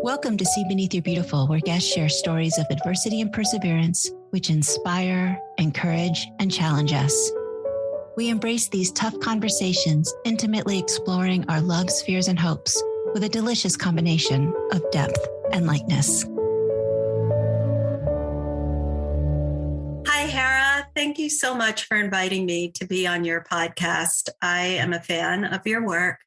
Welcome to See Beneath Your Beautiful, where guests share stories of adversity and perseverance, which inspire, encourage, and challenge us. We embrace these tough conversations, intimately exploring our loves, fears, and hopes with a delicious combination of depth and lightness. Hi, Hera. Thank you so much for inviting me to be on your podcast. I am a fan of your work,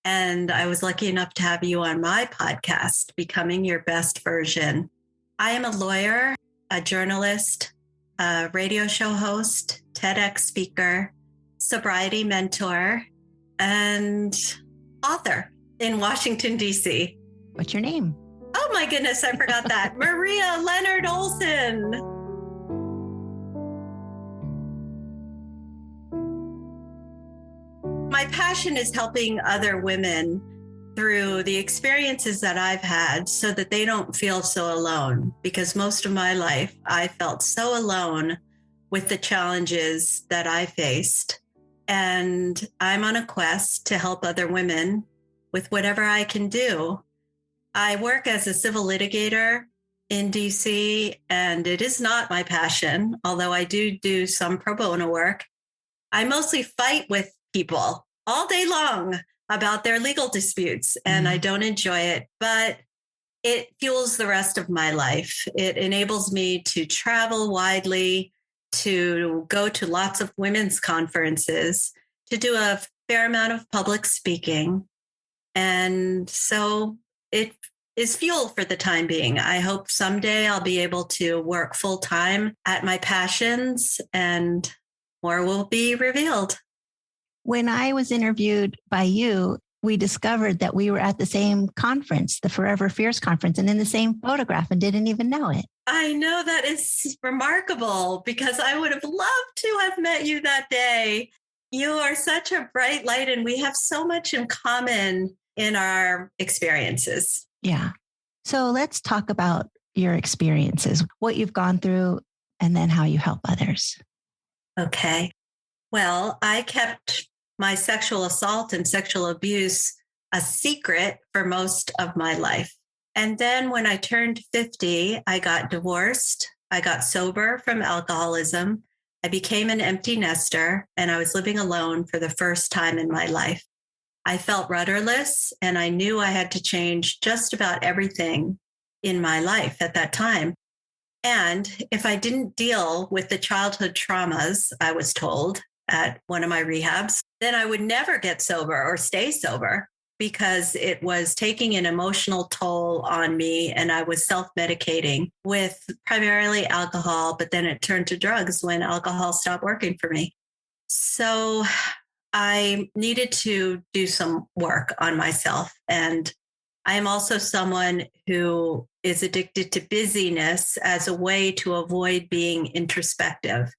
and I was lucky enough to have you on my podcast, Becoming Your Best Version. I am a lawyer, a journalist, a radio show host, TEDx speaker, sobriety mentor, and author in Washington, D.C. What's your name? Oh my goodness, I forgot that. Maria Leonard Olsen. My passion is helping other women through the experiences that I've had so that they don't feel so alone. Because most of my life, I felt so alone with the challenges that I faced. And I'm on a quest to help other women with whatever I can do. I work as a civil litigator in DC, and it is not my passion, although I do some pro bono work. I mostly fight with people all day long about their legal disputes, and I don't enjoy it, but it fuels the rest of my life. It enables me to travel widely, to go to lots of women's conferences, to do a fair amount of public speaking. And so it is fuel for the time being. I hope someday I'll be able to work full time at my passions, and more will be revealed. When I was interviewed by you, we discovered that we were at the same conference, the Forever Fierce conference, and in the same photograph, and didn't even know it. I know, that is remarkable, because I would have loved to have met you that day. You are such a bright light, and we have so much in common in our experiences. Yeah. So let's talk about your experiences, what you've gone through, and then how you help others. Okay. Well, I kept my sexual assault and sexual abuse a secret for most of my life. And then when I turned 50, I got divorced. I got sober from alcoholism. I became an empty nester, and I was living alone for the first time in my life. I felt rudderless, and I knew I had to change just about everything in my life at that time. And if I didn't deal with the childhood traumas, I was told at one of my rehabs, then I would never get sober or stay sober, because it was taking an emotional toll on me, and I was self-medicating with primarily alcohol, but then it turned to drugs when alcohol stopped working for me. So I needed to do some work on myself. And I am also someone who is addicted to busyness as a way to avoid being introspective.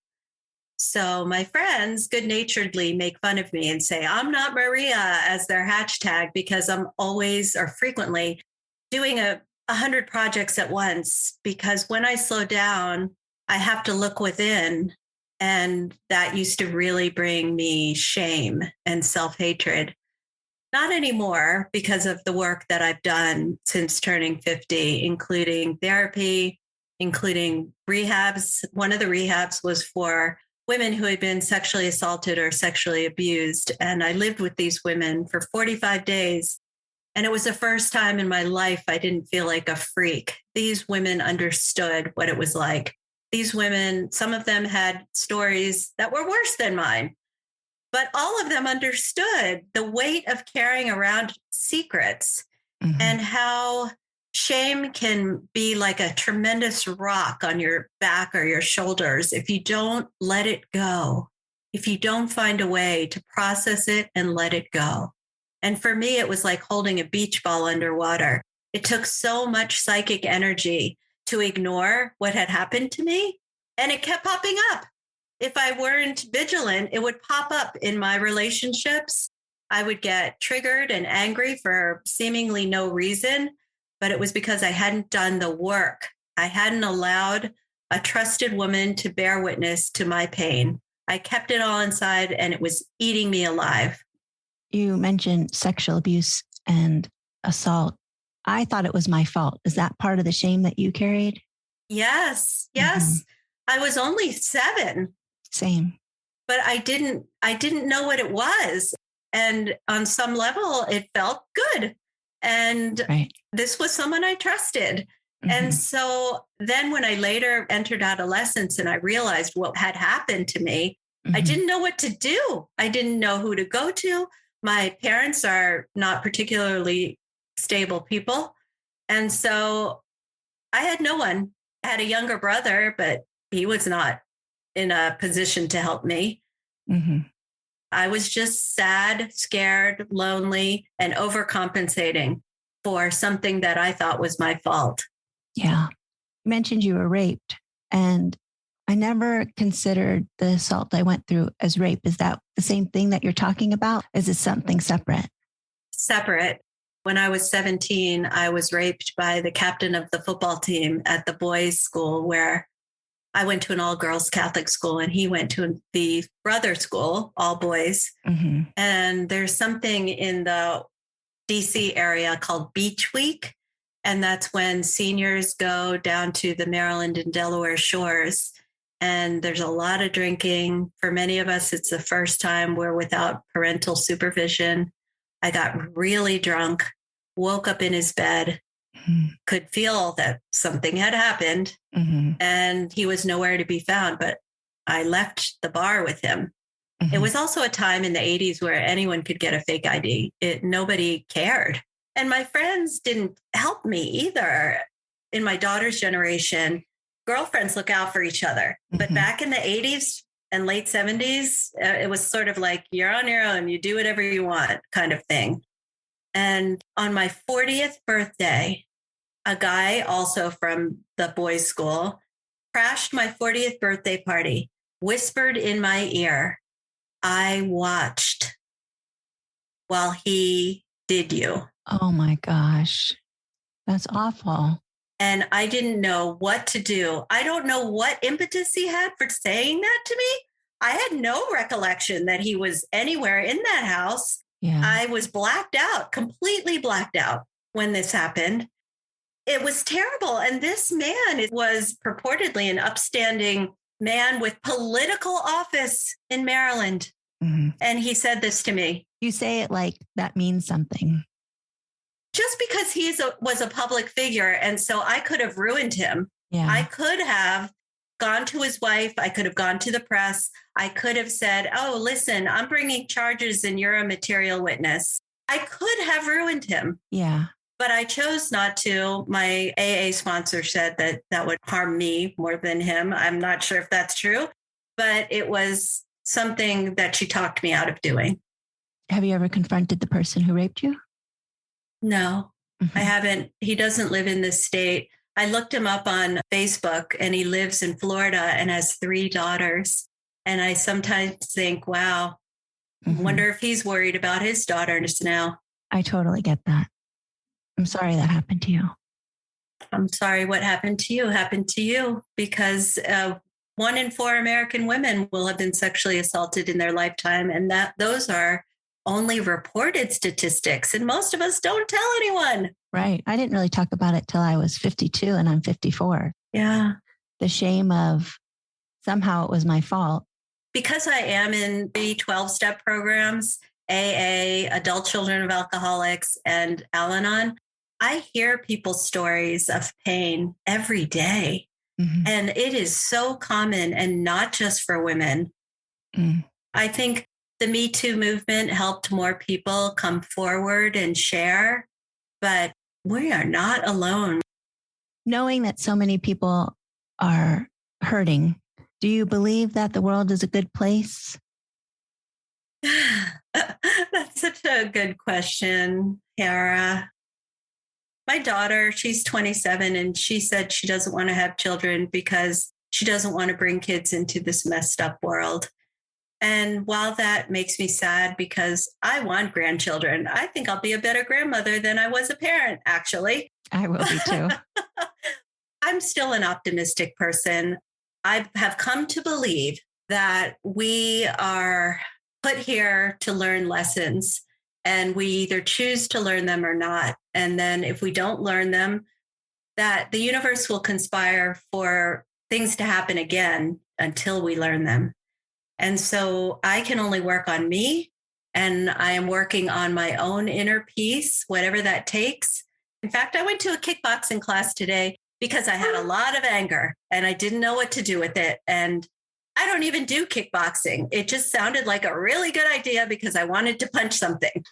So my friends good-naturedly make fun of me and say, I'm not Maria as their hashtag, because I'm always or frequently doing 100 projects at once. Because when I slow down, I have to look within. And that used to really bring me shame and self-hatred. Not anymore, because of the work that I've done since turning 50, including therapy, including rehabs. One of the rehabs was for women who had been sexually assaulted or sexually abused. And I lived with these women for 45 days. And it was the first time in my life I didn't feel like a freak. These women understood what it was like. These women, some of them had stories that were worse than mine, but all of them understood the weight of carrying around secrets and how shame can be like a tremendous rock on your back or your shoulders if you don't let it go, if you don't find a way to process it and let it go. And for me, it was like holding a beach ball underwater. It took so much psychic energy to ignore what had happened to me, and it kept popping up. If I weren't vigilant, it would pop up in my relationships. I would get triggered and angry for seemingly no reason. But it was because I hadn't done the work. I hadn't allowed a trusted woman to bear witness to my pain. I kept it all inside, and it was eating me alive. You mentioned sexual abuse and assault. I thought it was my fault. Is that part of the shame that you carried? Yes. Yes. I was only 7. Same. But I didn't know what it was. And on some level, it felt good. And this was someone I trusted. And so then when I later entered adolescence and I realized what had happened to me, I didn't know what to do. I didn't know who to go to. My parents are not particularly stable people. And so I had no one. I had a younger brother, but he was not in a position to help me. I was just sad, scared, lonely, and overcompensating for something that I thought was my fault. Yeah. You mentioned you were raped, and I never considered the assault I went through as rape. Is that the same thing that you're talking about? Is it something separate? Separate. When I was 17, I was raped by the captain of the football team at the boys' school, where I went to an all-girls Catholic school and he went to the brother school, all boys. And there's something in the DC area called Beach Week. And that's when seniors go down to the Maryland and Delaware shores. And there's a lot of drinking. For many of us, it's the first time we're without parental supervision. I got really drunk, woke up in his bed, could feel that something had happened, and he was nowhere to be found. But I left the bar with him. It was also a time in the 80s where anyone could get a fake ID. Nobody cared. And my friends didn't help me either. In my daughter's generation, girlfriends look out for each other. But back in the 80s and late 70s, it was sort of like, you're on your own, you do whatever you want kind of thing. And on my 40th birthday, a guy also from the boys' school crashed my 40th birthday party, whispered in my ear, "I watched while he did you." Oh my gosh. That's awful. And I didn't know what to do. I don't know what impetus he had for saying that to me. I had no recollection that he was anywhere in that house. Yeah. I was blacked out, completely blacked out when this happened. It was terrible. And this man was purportedly an upstanding man with political office in Maryland. And he said this to me. You say it like that means something. Just because he was a public figure. And so I could have ruined him. Yeah. I could have gone to his wife. I could have gone to the press. I could have said, "Oh, listen, I'm bringing charges and you're a material witness." I could have ruined him. Yeah. But I chose not to. My AA sponsor said that would harm me more than him. I'm not sure if that's true, but it was something that she talked me out of doing. Have you ever confronted the person who raped you? No, I haven't. He doesn't live in this state. I looked him up on Facebook and he lives in Florida and has 3 daughters. And I sometimes think, wow, wonder if he's worried about his daughters now. I totally get that. I'm sorry that happened to you. I'm sorry what happened to you because 1 in 4 American women will have been sexually assaulted in their lifetime. And those are only reported statistics. And most of us don't tell anyone. Right. I didn't really talk about it till I was 52 and I'm 54. Yeah. The shame of somehow it was my fault. Because I am in the 12-step programs, AA, Adult Children of Alcoholics, and Al-Anon, I hear people's stories of pain every day. And it is so common, and not just for women. I think the Me Too movement helped more people come forward and share, but we are not alone. Knowing that so many people are hurting, do you believe that the world is a good place? That's such a good question, Kara. My daughter, she's 27, and she said she doesn't want to have children because she doesn't want to bring kids into this messed up world. And while that makes me sad because I want grandchildren, I think I'll be a better grandmother than I was a parent, actually. I will be too. I'm still an optimistic person. I have come to believe that we are put here to learn lessons, and we either choose to learn them or not. And then if we don't learn them, that the universe will conspire for things to happen again until we learn them. And so I can only work on me, and I am working on my own inner peace, whatever that takes. In fact, I went to a kickboxing class today because I had a lot of anger and I didn't know what to do with it. And I don't even do kickboxing. It just sounded like a really good idea because I wanted to punch something.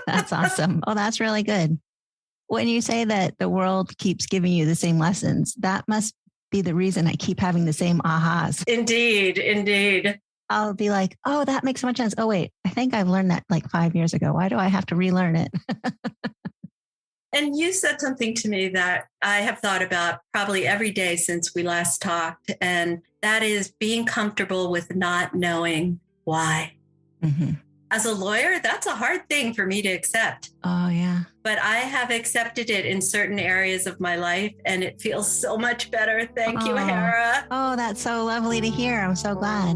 That's awesome. Oh, that's really good. When you say that the world keeps giving you the same lessons, that must be the reason I keep having the same ahas. Indeed, indeed. I'll be like, oh, that makes so much sense. Oh, wait, I think I've learned that like 5 years ago. Why do I have to relearn it? And you said something to me that I have thought about probably every day since we last talked. And that is being comfortable with not knowing why. Mm-hmm. As a lawyer, that's a hard thing for me to accept. Oh, yeah. But I have accepted it in certain areas of my life, and it feels so much better. Thank you, Hera. Oh, that's so lovely to hear. I'm so glad.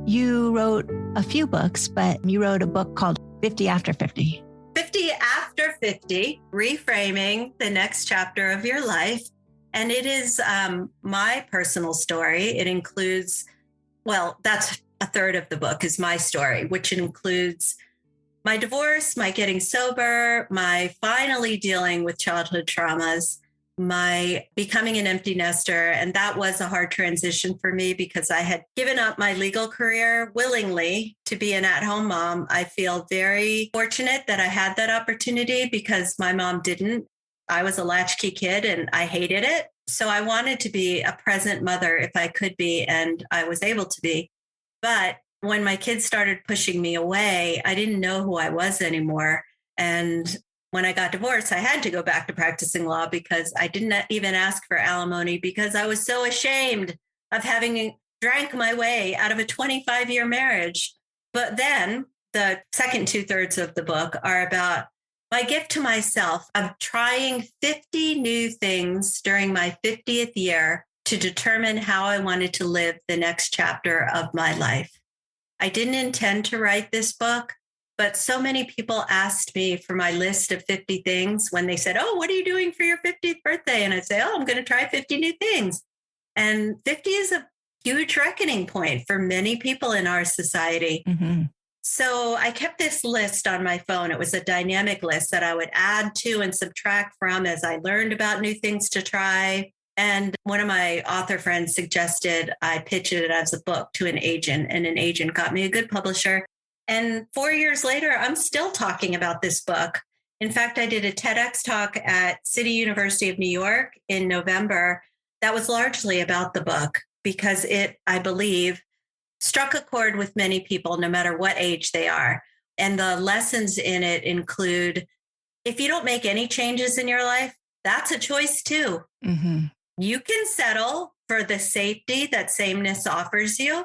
You wrote a few books, but you wrote a book called 50 After 50. 50 After 50, Reframing the Next Chapter of Your Life. And it is my personal story. It includes, well, that's a third of the book is my story, which includes my divorce, my getting sober, my finally dealing with childhood traumas, my becoming an empty nester. And that was a hard transition for me because I had given up my legal career willingly to be an at-home mom. I feel very fortunate that I had that opportunity because my mom didn't. I was a latchkey kid and I hated it. So I wanted to be a present mother if I could be, and I was able to be. But when my kids started pushing me away, I didn't know who I was anymore. And when I got divorced, I had to go back to practicing law because I didn't even ask for alimony because I was so ashamed of having drank my way out of a 25-year marriage. But then the second 2/3 of the book are about my gift to myself of trying 50 new things during my 50th year to determine how I wanted to live the next chapter of my life. I didn't intend to write this book, but so many people asked me for my list of 50 things when they said, oh, what are you doing for your 50th birthday? And I'd say, oh, I'm going to try 50 new things. And 50 is a huge reckoning point for many people in our society. Mm-hmm. So I kept this list on my phone. It was a dynamic list that I would add to and subtract from as I learned about new things to try. And one of my author friends suggested I pitch it as a book to an agent, and an agent got me a good publisher. And 4 years later, I'm still talking about this book. In fact, I did a TEDx talk at City University of New York in November that was largely about the book because it, I believe, struck a chord with many people, no matter what age they are. And the lessons in it include, if you don't make any changes in your life, that's a choice too. Mm-hmm. You can settle for the safety that sameness offers you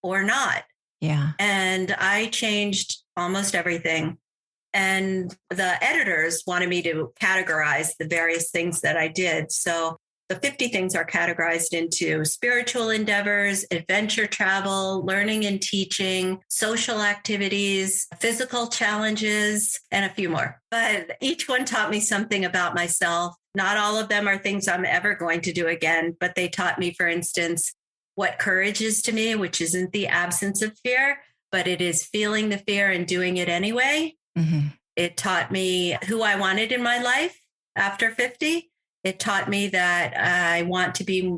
or not. Yeah. And I changed almost everything. And the editors wanted me to categorize the various things that I did. So the 50 things are categorized into spiritual endeavors, adventure travel, learning and teaching, social activities, physical challenges, and a few more. But each one taught me something about myself. Not all of them are things I'm ever going to do again, but they taught me, for instance, what courage is to me, which isn't the absence of fear, but it is feeling the fear and doing it anyway. Mm-hmm. It taught me who I wanted in my life after 50. It taught me that I want to be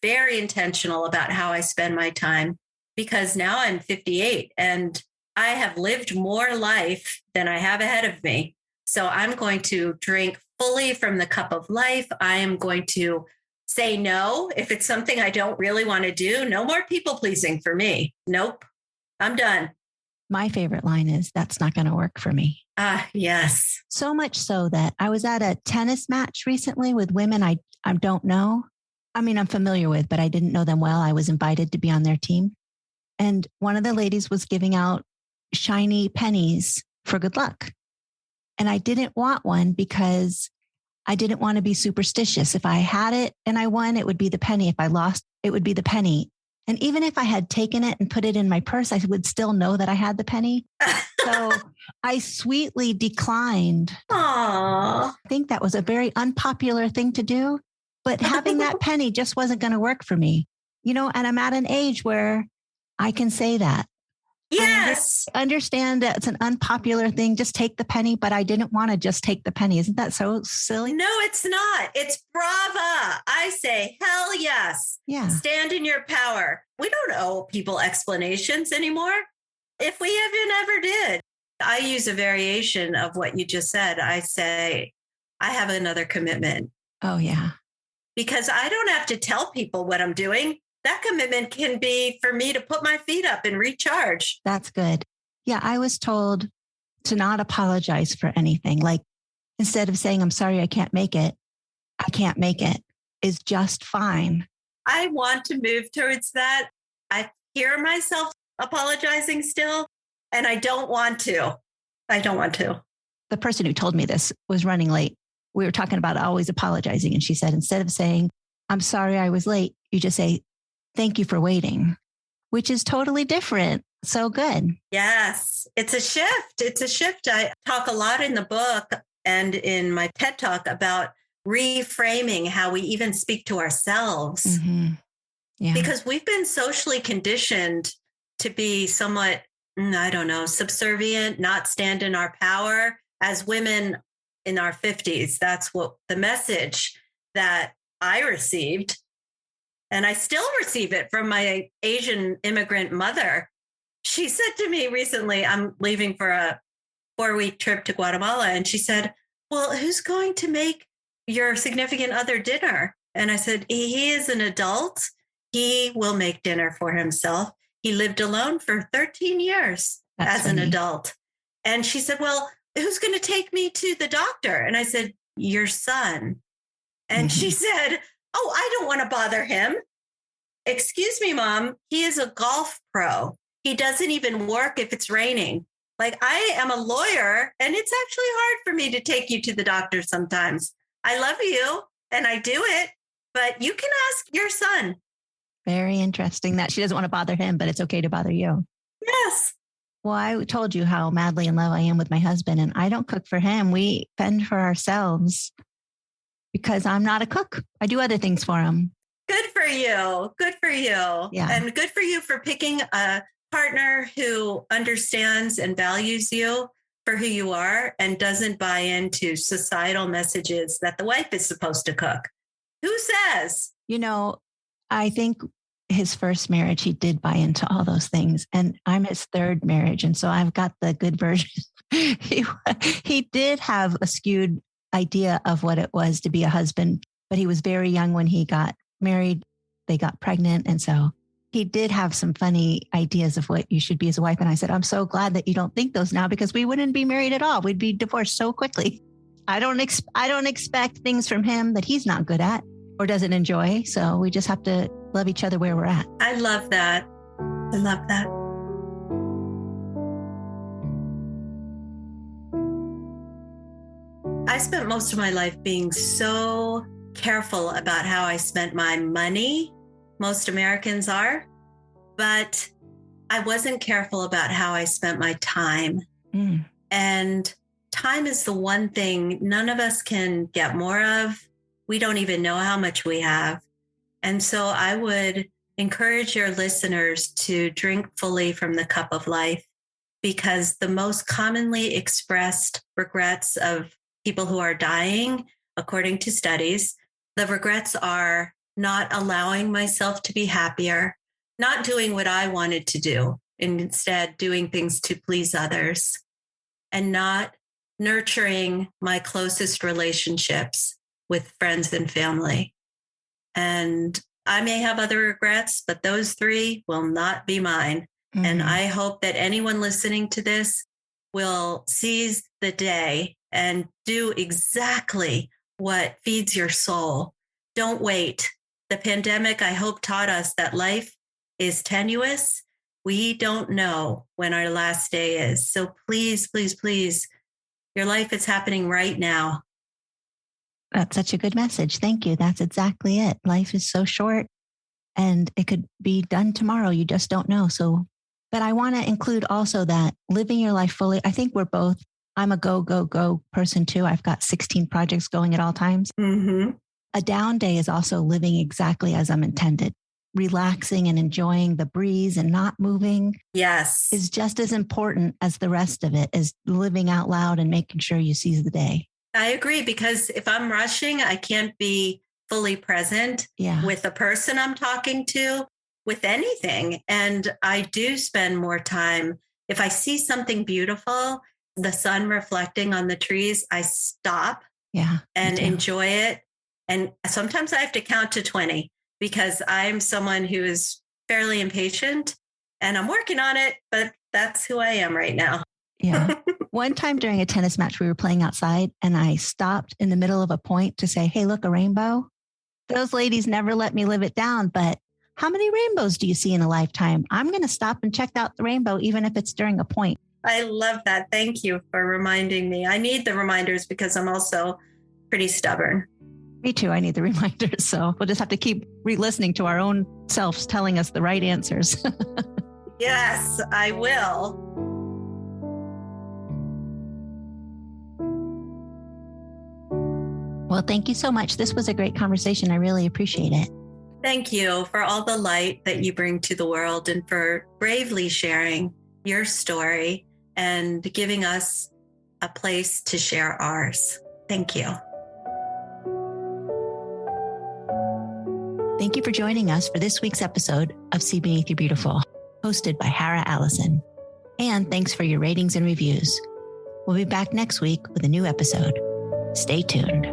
very intentional about how I spend my time because now I'm 58 and I have lived more life than I have ahead of me. So I'm going to drink fully from the cup of life. I am going to say no if it's something I don't really want to do. No more people pleasing for me. Nope, I'm done. My favorite line is, that's not going to work for me. Yes. So much so that I was at a tennis match recently with women I don't know. I mean, I'm familiar with, but I didn't know them well. I was invited to be on their team. And one of the ladies was giving out shiny pennies for good luck. And I didn't want one because I didn't want to be superstitious. If I had it and I won, it would be the penny. If I lost, it would be the penny. And even if I had taken it and put it in my purse, I would still know that I had the penny. So I sweetly declined. Aww. I think that was a very unpopular thing to do, but having that penny just wasn't going to work for me, and I'm at an age where I can say that. Yes. I understand that it's an unpopular thing. Just take the penny, but I didn't want to just take the penny. Isn't that so silly? No, it's not. It's brava. I say, hell yes. Yeah. Stand in your power. We don't owe people explanations anymore. If we even ever did. I use a variation of what you just said. I say, I have another commitment. Oh, yeah. Because I don't have to tell people what I'm doing. That commitment can be for me to put my feet up and recharge. That's good. Yeah, I was told to not apologize for anything. Like instead of saying, I'm sorry, I can't make it is just fine. I want to move towards that. I hear myself apologizing still, and I don't want to. The person who told me this was running late. We were talking about always apologizing. And she said, instead of saying, I'm sorry I was late, you just say, thank you for waiting, which is totally different. So good. Yes, it's a shift. I talk a lot in the book and in my TED Talk about reframing how we even speak to ourselves. Mm-hmm. Yeah. Because we've been socially conditioned to be somewhat, subservient, not stand in our power as women in our 50s. That's what the message that I received. And I still receive it from my Asian immigrant mother. She said to me recently, I'm leaving for a 4-week trip to Guatemala. And she said, well, who's going to make your significant other dinner? And I said, he is an adult. He will make dinner for himself. He lived alone for 13 years as an adult. And she said, well, who's going to take me to the doctor? And I said, your son. And she said, oh, I don't want to bother him. Excuse me, Mom. He is a golf pro. He doesn't even work if it's raining. Like, I am a lawyer, and it's actually hard for me to take you to the doctor sometimes. I love you, and I do it, but you can ask your son. Very interesting that she doesn't want to bother him, but it's okay to bother you. Yes. Well, I told you how madly in love I am with my husband, and I don't cook for him. We fend for ourselves because I'm not a cook. I do other things for him. Good for you. Good for you. Yeah. And good for you for picking a partner who understands and values you for who you are and doesn't buy into societal messages that the wife is supposed to cook. Who says? I think his first marriage, he did buy into all those things. And I'm his third marriage. And so I've got the good version. He did have a skewed idea of what it was to be a husband, but he was very young when he got married. They got pregnant. And so he did have some funny ideas of what you should be as a wife. And I said, I'm so glad that you don't think those now, because we wouldn't be married at all. We'd be divorced so quickly. I don't expect things from him that he's not good at or doesn't enjoy. So we just have to love each other where we're at. I love that. I love that. I spent most of my life being so careful about how I spent my money. Most Americans are, but I wasn't careful about how I spent my time. And time is the one thing none of us can get more of. We don't even know how much we have. And so I would encourage your listeners to drink fully from the cup of life, because the most commonly expressed regrets of people who are dying, according to studies, the regrets are not allowing myself to be happier, not doing what I wanted to do, and instead doing things to please others, and not nurturing my closest relationships with friends and family. And I may have other regrets, but those 3 will not be mine. Mm-hmm. And I hope that anyone listening to this will seize the day and do exactly what feeds your soul. Don't wait. The pandemic, I hope, taught us that life is tenuous. We don't know when our last day is. So please, please, please, your life is happening right now. That's such a good message. Thank you. That's exactly it. Life is so short. and it could be done tomorrow. You just don't know. So, but I want to include also that living your life fully. I think I'm a go, go, go person too. I've got 16 projects going at all times. Mm-hmm. A down day is also living exactly as I'm intended. Relaxing and enjoying the breeze and not moving. Yes. Is just as important as the rest of it, as living out loud and making sure you seize the day. I agree, because if I'm rushing, I can't be fully present with the person I'm talking to, with anything. And I do spend more time. If I see something beautiful, the sun reflecting on the trees, I stop and enjoy it. And sometimes I have to count to 20 because I'm someone who is fairly impatient and I'm working on it, but that's who I am right now. Yeah. One time during a tennis match, we were playing outside and I stopped in the middle of a point to say, hey, look, a rainbow. Those ladies never let me live it down. But how many rainbows do you see in a lifetime? I'm going to stop and check out the rainbow, even if it's during a point. I love that. Thank you for reminding me. I need the reminders because I'm also pretty stubborn. Me too. I need the reminders. So we'll just have to keep re-listening to our own selves telling us the right answers. Yes, I will. Well, thank you so much. This was a great conversation. I really appreciate it. Thank you for all the light that you bring to the world and for bravely sharing your story and giving us a place to share ours. Thank you. Thank you for joining us for this week's episode of See Beneath Your Beautiful, hosted by Hara Allison. And thanks for your ratings and reviews. We'll be back next week with a new episode. Stay tuned.